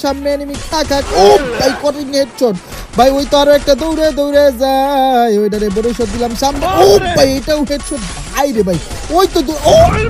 সামনে এনিমি খা খা। ও ভাই কঠিন হেডশট ভাই, ওই তো আরো একটা দৌড়ে দৌড়ে যায়, ওইটারে বড় শট দিলাম সামনে। ও ভাই এটাও হেডশট ভাই রে ভাই, ওই তো ও ভাই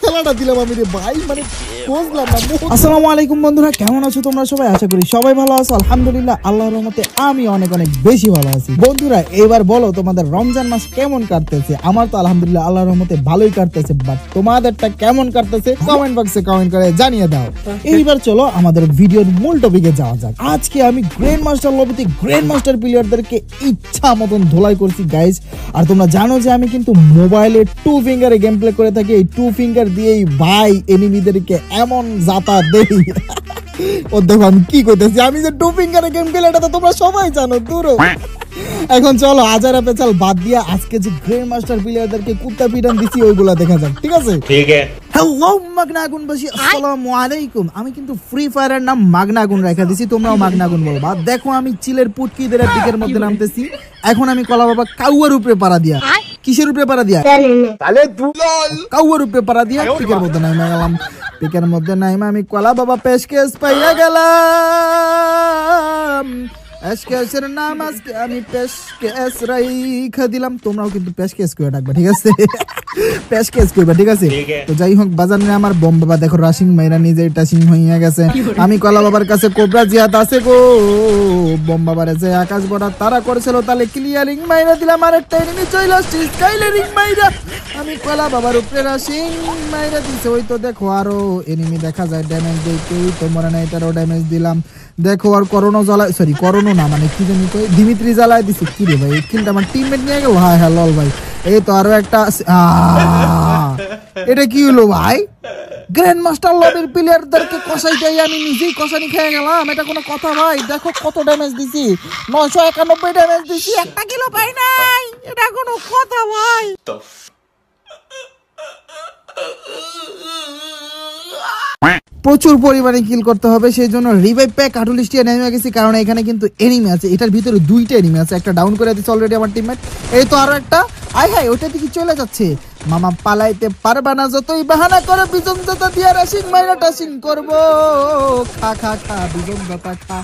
খেলাটা দিলাম আমি রে ভাই, মানে বুঝলাম না। আসসালামু আলাইকুম বন্ধুরা, কেমন আছো তোমরা সবাই? আশা করি সবাই ভালো আছো। আলহামদুলিল্লাহ, আল্লাহর রহমতে আমি অনেক অনেক বেশি ভালো আছি। বন্ধুরা এবার বলো তোমাদের রমজান মাস কেমন কাটতেছে? আমার তো আলহামদুলিল্লাহ আল্লাহর রহমতে ভালোই কাটতেছে, বাট তোমাদেরটা কেমন কাটতেছে কমেন্ট বক্সে কমেন্ট করে জানিয়ে দাও। এইবার চলো আমাদের ভিডিওর মূল টপিকে যাওয়া যাক। আজকে আমি গ্র্যান্ড মাস্টার লবিতে গ্র্যান্ড মাস্টার প্লেয়ারদেরকে ইচ্ছা মতন ধোলাই করছি গাইজ। আর তোমরা জানো যে আমি কিন্তু মোবাইলে 2 ফিঙ্গারে গেম প্লে করে থাকি। এই 2 ফিঙ্গার দিয়েই ভাই এনিমিদেরকে এমন জাতা দেই। ও দেখো আমি কি করতেছি, আমি যে 2 ফিঙ্গারে গেম খেলে এটা তো তোমরা সবাই জানো। দূরও এখন চলো আজারা পেচাল বাদ দিয়া আজকে যে গ্র্যান্ড মাস্টার প্লেয়ারদেরকে কুত্তা পিটান দিছি ওইগুলা দেখা যাক, ঠিক আছে? ঠিক আছে। হ্যালো মাগনা আগুন বাসী, আসসালামু আলাইকুম। আমি কিন্তু ফ্রি ফায়ারের নাম মাগনা আগুন রেখা দিছি, তোমরাও মাগনা আগুন বলবা। দেখো আমি চিলের পুটকিদের দিকের মধ্যে নামতেছি। এখন আমি কলা বাবা কাউয়ার উপরে পাড়া দিয়া। কিসের উপরে পাড়া দিয়া? তাহলে কাউয়ার উপরে পাড়া দিয়া পিকের মধ্যে নাইমা গেলাম। পিকের মধ্যে নাইমা আমি কলা বাবা পেশকেস পাইয়া গেলাম। পেশকেসের নাম আজকে আমি পেশকেস রাইখা দিলাম। তোমরাও কিন্তু পেশকেস করে ডাকবা, ঠিক আছে? পেশকেস করবা, ঠিক আছে? তো যাই হোক বাজার নিয়ে আমার বম বাবা দেখো রাশিং মাইরা নিজে টাশিং হইয়া গেছে। আমি কলা বাবার কাছে কোবরা জিহাদ আছে গো। বম বাবার যে আকাশ বড়া তারা করেছিল তাহলে ক্লিয়ারিং মাইরা দিলাম। আর একটা এনিমি চলে আসছে স্কাইলারিং মাইরা। আমি কলা বাবার উপরে রাশিং মাইরা দিছে। ওই তো দেখো আরো এনিমি দেখা যায় ড্যামেজ দেই, কেউ তো মরে নাই, তারও ড্যামেজ দিলাম। দেখো আর করোনা জ্বালায়, সরি করোনা না, মানে কি জানি কই দিমিত্রি জ্বালায় দিছে। কি রে ভাই, এই কিলটা আমার টিমমেট নিয়ে গেল। হ্যাঁ হ্যাঁ লল ভাই, এই তো আরো একটা। এটা কি হলো ভাই? গ্র্যান্ড মাস্টার লবির প্লেয়ারদেরকে কষাই দেই, আমি নিজেই কষানি খেয়ে গেলাম। এটা কোনো কথা ভাই? দেখো কত ড্যামেজ দিছি, 991 ড্যামেজ দিছি, একটা কিলো পাই নাই। এটা কোনো কথা ভাই? প্রচুর পরিমাণে কিল করতে হবে, সেই জন্য রিভাইভ প্যাক কাটুলিস্টিয়া নেমে গেছি, কারণ এখানে কিন্তু এনিমি আছে। এটার ভিতরে 2টা এনিমি আছে, একটা ডাউন করে দিচ্ছে অলরেডি আমার টিমমেট। এই তো আরো একটা। আয় হায়, ওটা দিকে চলে যাচ্ছে। মামা পালাইতে পারবা না, যতই বাহানা করে বিজন দাতা দিয়া রাশিং মাইরা টাশিং করবো। খা খা খা বিজন দাতা খা,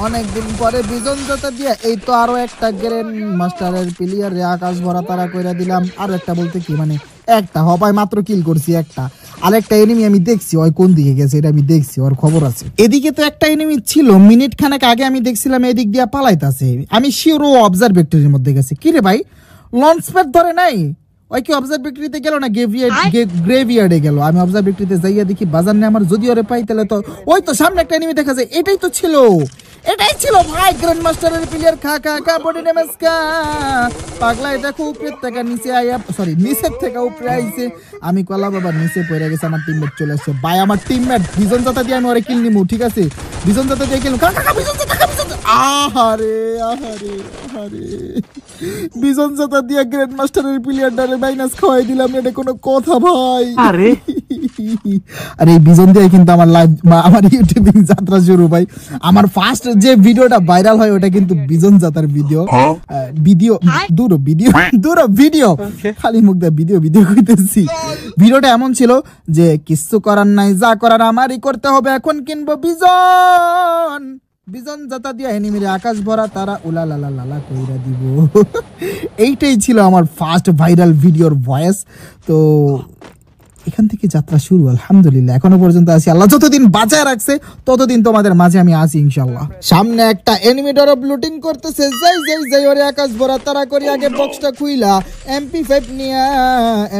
অনেকদিন পরে বিজন দাতা দিয়া। এই তো আরো একটা গ্র্যান্ড মাস্টারের প্লেয়ার আকাশ ভরা তারা কইরা দিলাম। আরো একটা বলতে কি মানে একটা হবাই মাত্র কিল করছি একটা। আরেকটা এনিমি আমি দেখছি ওই কোন দিকে গেছে, এটা আমি দেখছি, ওর খবর আছে। এদিকে তো একটা এনিমি ছিল মিনিট খানেক আগে আমি দেখছিলাম এদিক দিয়া পালাইতাছে। আমি শিওর ও অবজারভেটরির মধ্যে গেছে। কি রে ভাই, লঞ্চ প্যাড ধরে নাই? ওই কি অবজারভেটরিতে গেল না গ্রেভিয়ার্ডে গেল? আমি অবজারভেটরিতে যাইয়া দেখি বাজার নেই আমার, যদি ওরে পাই তাহলে তো ওই তো সামনে একটা এনিমি দেখা যায়। এটাই তো ছিল, এটাই ছিল ভাই গ্র্যান্ড মাস্টারের প্লেয়ার। খা খা খা বডি ড্যামেজ খা। পাগলা দেখো উপরের থেকে নিচে আইয়া, সরি নিচের থেকে উপরে আইছে। আমি কলা বাবা নিচে পড়ে গেছে, আমার টিমমেট চলে আসছে। ভাই আমার টিমমেট বিজন জাতা দিয়ে আমি ওরে কিল নিমু, ঠিক আছে? বিজন জাতা দিয়ে কিল। খা খা বিজন জাতা, খা বিজন জাতা। আহারে আহারে আহারে, বিজন জাতা দিয়ে গ্র্যান্ড মাস্টারের প্লেয়ারটারে মাইনাস খাওয়াই দিলাম। এটা কোনো কথা ভাই? আরে আরে এই বিজন দিয়ে কিন্তু আমার লাইভ, আমার ইউটিউবিং যাত্রা শুরু ভাই। আমার ফার্স্ট যে ভিডিওটা ভাইরাল হয় ওটা কিন্তু বিজন জাতার ভিডিও। ভিডিও খালি মুখ দিয়ে ভিডিও কইতেছি। ভিডিওটা এমন ছিল যে কিছু করার নাই, যা করার আমারই করতে হবে, এখন কিনবো বিজন জাতা দিয়া এনিমিরে আকাশ ভরা তারা উলা লালা লালা কইরা দিব। এইটাই ছিল আমার ফার্স্ট ভাইরাল ভিডিওর ভয়েস। তো এখান থেকে যাত্রা শুরু আলহামদুলিল্লাহ। এখনো পর্যন্ত আছি, আল্লাহ যতদিন বাঁচায় রাখছে ততদিন তোমাদের মাঝে আমি আছি ইনশাআল্লাহ। সামনে একটা এনিমি ড্রপ লুটিং করতেছে, যাই ওরে আকাশ ভরা তারা করি। আগে বক্সটা খুইলা MP5 নিয়া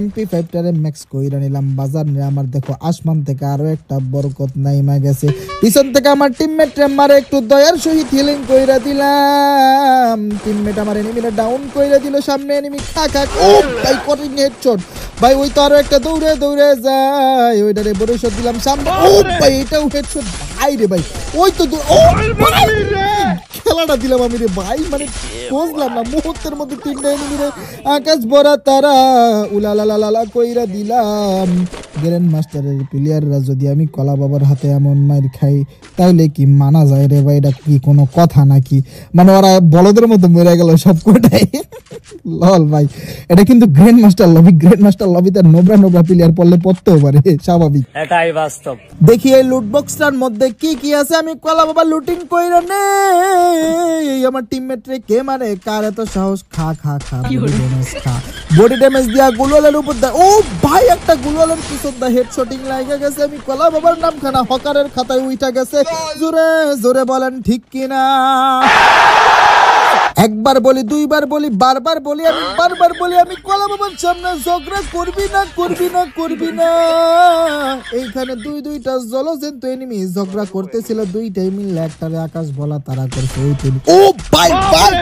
MP5 টারে ম্যাক্স কইরা নিলাম। বাজার নিয়ে আমার দেখো আসমান থেকে আরো একটা বরকত নাইমা গেছে। পিছন থেকে আমার টিমমেট মারে একটু দয়ার সহিত হিলিং কইরা দিলাম। টিমমেট আমার এনিমিটা ডাউন কইরা দিল। সামনে এনিমি খা খা। ও ভাই কঠিন হেডশট ভাই, ওই তো আরো একটা দৌড়ে দৌড়ে যায়, ওইটারে বড় শট দিলাম সামনে। ও ভাই এটাও হেডশট ভাই রে ভাই, ওই তো খেলাটা দিলাম আমি রে ভাই, মানে বুঝলাম না, মুহূর্তের মধ্যে 3টা এনিমি রে আকাশ ভরা তারা উলালালালা কইরা দিলাম। গ্র্যান্ড মাস্টারের প্লেয়াররা যদি আমি কলা বাবার হাতে এমন মার খাই তাইলে কি মানা যায় রে ভাই? এটা কি কোনো কথা নাকি? মানে ওরা বলদের মতো মরে গেল সব কটাই। লল ভাই, এটা কিন্তু grand master lobby, grand master লবিতে নোবরা নোবরা প্লেয়ার পড়লে পড়তেও পারে, স্বাভাবিক, এটাই বাস্তব। দেখি এই লুট বক্সটার মধ্যে কি কি আছে। আমি কলা বাবা লুটিং কইরা নেই। আমার টিমমেট রে কে মারে, কার এত সাহস? খা খা খা, বডি ড্যামেজ খা, বডি ড্যামেজ দিয়া গুলওয়ালের উপর দা। ও ভাই, একটা গুলওয়ালের পিছন দা হেডশটিং লাগা গেছে। আমি কলা বাবার নাম খানা হকারের খাতায় উইঠা গেছে। জোরে জোরে বলেন ঠিক কিনা? একবার বলি, দুইবার বলি, বারবার বলি, আমি বারবার বলি, আমি কলা বাবার সামনে ঝগড়া করবি না, করবি না, করবি না। এইখানে দুইটা জলজন্ত এনিমি ঝগড়া করতেছিল, দুইটাই মিলে একটারে আকাশ বলা তারা করছে। ও ভাই ভাই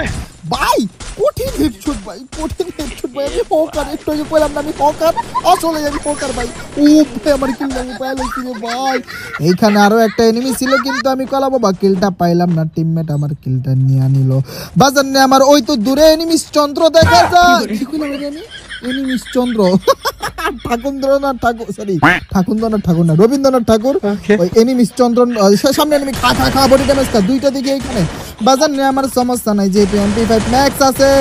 ভাই, কঠিন হেডশট ভাই, কঠিন হেডশট ভাই। আমি হকার, একটু আগে কইলাম না আমি হকার, আসলে আমি হকার ভাই। ও ভাই, আমার কিল আমি পাইলাম রে ভাই। এইখানে আরো একটা এনিমি ছিল, কিন্তু আমি কলা বাবা কিলটা পাইলাম না, টিমমেট আমার কিলটা নিয়ে নিল। বাজার নে আমার ওই তো দূরে এনিমিস চন্দ্র দেখা যায়। কি কইলাম রে আমি? এনিমিস চন্দ্র, ঠাকুরদ্রনাথ ঠাকুর, সরি ঠাকুরদ্রনাথ ঠাকুর না, রবীন্দ্রনাথ ঠাকুর। ওই এনিমিস চন্দ্র সামনে এনিমি, খা খা খা, বডি ড্যামেজ খা, দুইটা দিকে এইখানে। বাজার নে আমার সমস্যা নাই, যেহেতু MP5 ম্যাক্স আছে।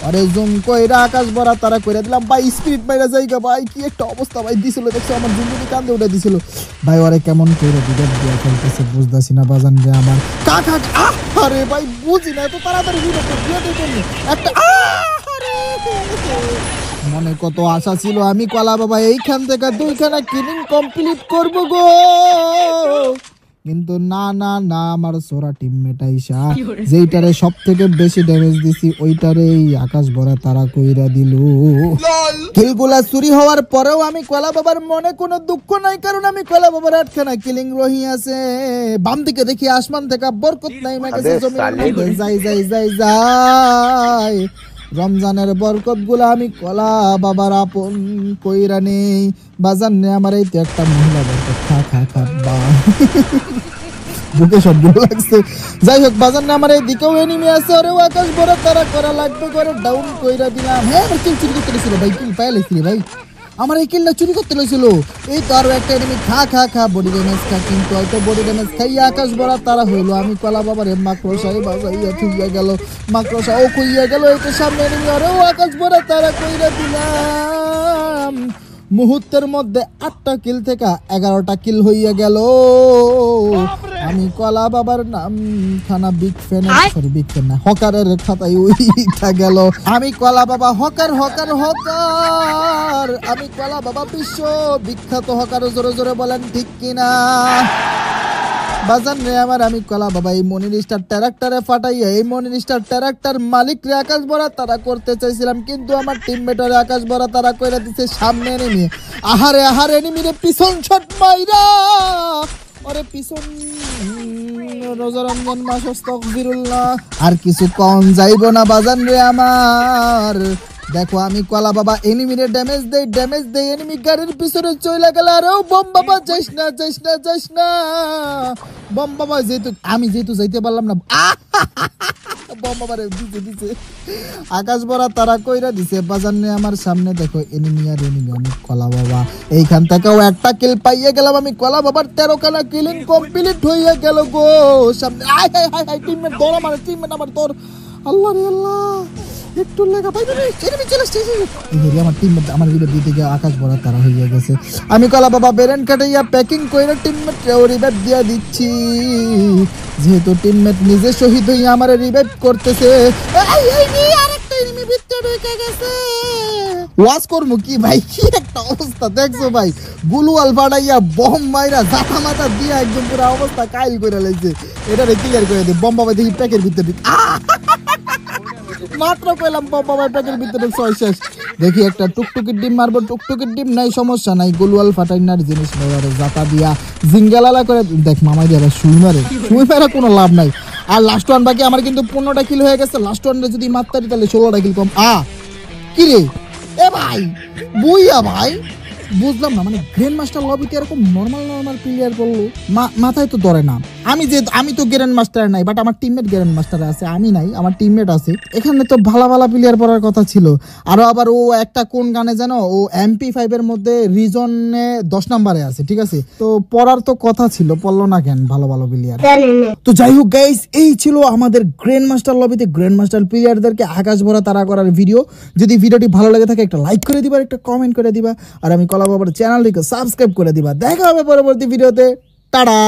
আরে জুম কইরা আকাশ ভরা তারা কইরা দিলাম ভাই, স্পিড মাইরা যাইগা ভাই। কি একটা অবস্থা ভাই দিছিল, দেখছো আমার জুমজুমি কান্দে উঠে দিছিল ভাই। আরে কেমন কইরা বিদাত দিয়া ফেলতেছে বুঝতাছি না। বাজান রে আমার কা কা, আরে ভাই বুঝি না, এত তাড়াতাড়ি বিদাত দিয়া দিতেন একটা। মনে কত আশা ছিল, আমি কলা বাবা এইখান থেকে 2খানা কিলিং কমপ্লিট করব গো, কিন্তু না না না, আমার সোরা টিমমেট আইসা যেইটারে সব থেকে বেশি ড্যামেজ দিছি ওইটারে আকাশ ভরা তারা কইরা দিল। কিলগুলা চুরি হওয়ার পরেও আমি কলা বাবার মনে কোনো দুঃখ নাই, কারণ আমি কলা বাবার 8খানা কিলিং রহি আছে। বাম দিকে দেখি আসমান থেকে বরকত নাই মাগেছে, জমিনের মধ্যে যাই যাই যাই যাই। রমজানের বরকত গুলা আমি কলা বাবার আপন কইরা নেই। বাজার নে আমার এই তো একটা মহিলা বরকত, খা খা খা বা বুকে সবগুলো লাগছে। যাই হোক, বাজার না আমার এই দিকেও এনিমি আছে। ওরে আকাশ ভরা তারা করা লাগবে করে ডাউন কইরা দিলাম। হ্যাঁ, আমার কিল চুরি করতে ছিল ভাই, কিল পাইলে ছিল ভাই, আমার এই কিলটা চুরি করতে লইছিল। এই তো আরো একটা এনিমি, খা খা খা, বডি ড্যামেজ খা, কিন্তু হয়তো বডি ড্যামেজ খাইয়া আকাশ ভরা তারা হইলো। আমি কলা বাবার মাকড়সাই বাজাইয়া থুইয়া গেল, মাকড়সা ও খুইয়া গেল। এই তো সামনে এনিমি, ওরেও আকাশ ভরা তারা কইরা দিলাম। মুহূর্তের মধ্যে 8টা কিল থেকে 11টা কিল হইয়া গেল। আমি কলা বাবার নাম খানা big fan, sorry big fan না, হকারের খাতায় উইঠা গেল। আমি কলা বাবা হকার হকার হকার, আমি কলা বাবা বিশ্ব বিখ্যাত হকার। জোরে জোরে বলেন ঠিক কিনা? বাজান রে আমার, আমি কলা বাবা এই মনির স্টার ট্রাক্টরে ফাটাইয়া এই মনির স্টার ট্রাক্টর মালিক রে আকাশ ভরা তারা করতে চাইছিলাম, কিন্তু আমার টিমমেটরে আকাশ ভরা তারা কইরা দিছে সামনে এনিমি। আহারে আহারে, এনিমি রে পিছন শট মাইরা, ওরে পিছন। রোজা রমজান মাস, আস্তাগফিরুল্লাহ। আর কিছু কম যাইব না বাজান রে আমার। দেখো আমি কলা বাবা এনিমিরে ড্যামেজ দেই, এনিমি গাড়ির পিছনে চলে গেল। আরে বম বাবা, যাইস না যাইস না যাইস না, বম বাবা। আমি যেহেতু যাইতে পারলাম না, বম বাবারে দিছে আকাশ ভরা তারা কইরা দিছে। বাজার নে আমার সামনে দেখো এনিমি আর এনিমি। আমি কলা বাবা এইখান থেকেও একটা কিল পাইয়ে গেলাম। আমি কলা বাবার 13খানা কিলিং কমপ্লিট হইয়া গেল গো। সামনে আয় হাই হাই হাই, টিমমেট দৌড় আমার, টিমমেট আমার দৌড়। আল্লাহ রে আল্লাহ, একটু লেখা পাই রে, এনিমি চলে আসছে। আমার টিমমেট আমার ভিতর দিকে আকাশ ভরা তারা হইয়া গেছে। আমি কলা বাবা বেরেন কাটাইয়া প্যাকিং কইরা টিমমেট রিভাইভ দিয়া দিচ্ছি, যেহেতু টিমমেট নিজে শহীদ হইয়া আমার রিভাইভ করতেছে। আরেকটা এনিমি ভিতরে ঢুকে গেছে। ওয়াজ করমু কি ভাই, কি একটা অবস্থা দেখছো ভাই। গুলওয়াল ফাটাইয়া বম মাইরা জাতা মাথা দিয়া একদম পুরো অবস্থা কাইল করে লাইছে। এটারে ক্লিয়ার করে দে। বম বাবা দেখি প্যাকের ভিতরে মাত্র কইলাম বম বাবা প্যাকের ভিতরে ছয় শেষ। দেখি একটা টুকটুকির ডিম মারবো, টুকটুকির ডিম নাই, সমস্যা নাই। গুলওয়াল ফাটাইনার জিনিস নেওয়ারে জাতা দিয়া জিঙ্গালালা করে দেখ মামাই দিয়া সুই মারা কোনো লাভ নাই। আর লাস্ট ওয়ান বাকি, আমার কিন্তু 15টা কিল হয়ে গেছে। লাস্ট ওয়ানটা যদি মারতারি তাহলে 16টা কিল কম। কি রে এ ভাই, বুইয়া ভাই, বুঝলাম না, মানে গ্র্যান্ড মাস্টার লবিতে এরকম নর্মাল প্লেয়ার বললো মাথায় তো ধরে না। আমি তো গ্র্যান্ড মাস্টার নাই, বাট আমার টিমমেট গ্র্যান্ড মাস্টার আছে, আমি নাই, আমার টিমমেট আছে। এখানে তো ভালো ভালো প্লেয়ার পড়ার কথা ছিল। আরো আবার ও একটা কোন গানে জানো, ও MP5 এর মধ্যে রিজনে 10 নম্বরে আছে, ঠিক আছে? তো পড়ার তো কথা ছিল, পড়লো না কেন ভালো ভালো প্লেয়ার? তো যাই হোক গাইস, এই ছিল আমাদের গ্র্যান্ড মাস্টার লবিতে গ্র্যান্ড মাস্টার প্লেয়ারদেরকে আকাশ ভরা তারা করার ভিডিও। যদি ভিডিওটি ভালো লাগে থাকে একটা লাইক করে দিবা, একটা কমেন্ট করে দিবা, আর আমি কলা বাবার চ্যানেলটিকে সাবস্ক্রাইব করে দিবা। দেখা হবে পরবর্তী ভিডিওতে। টাটা।